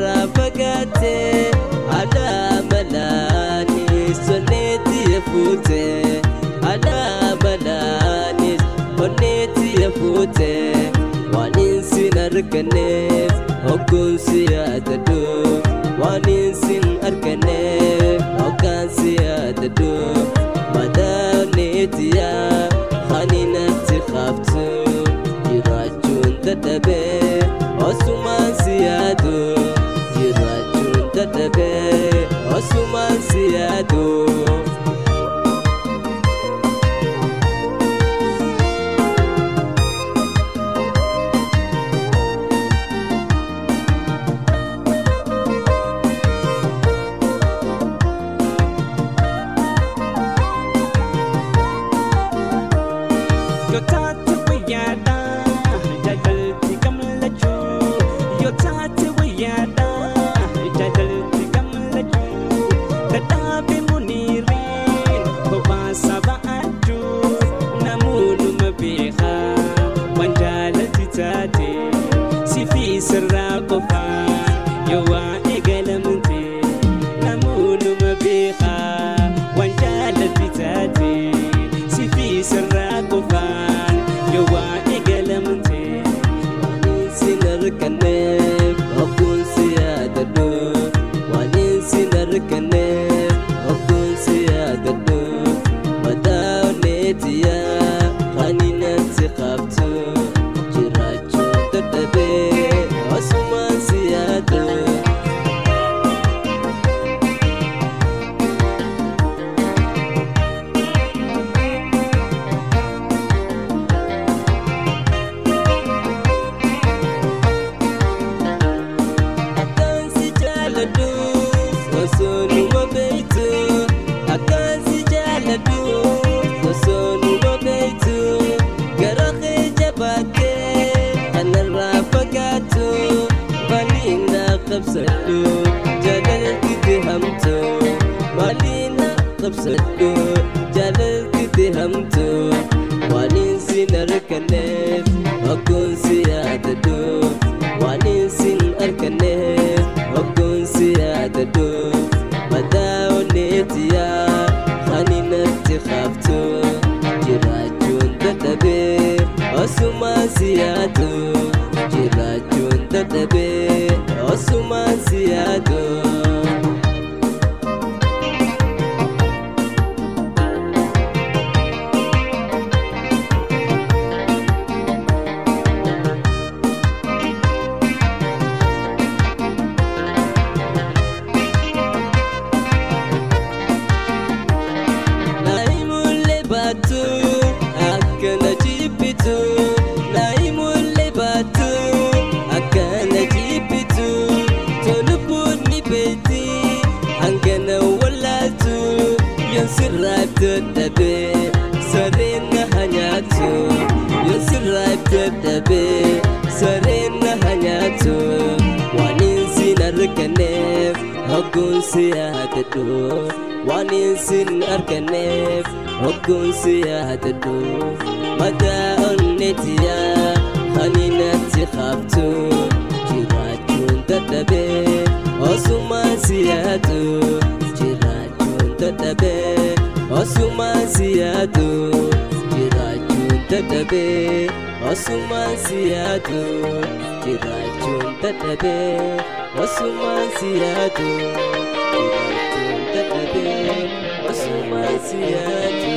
rafagate ada malani soneti yafute ada malani oneti yafute wanin sinarkane okun siyadadu wanin sin arkane okan siyadadu madanetiya khaninati khaftu jirajun tadabe Osuman siyado jirajun tadabe Osuman siyado wanin sin arkanef hokun siyadadu madaonnetiya khaninati khaftu jirajun tadabe osuman siyadu jirajun tadabe osuman siyadu jirajun tadabe osuman siyadu jirajun tadabe osuman siyadu Osuman siyadu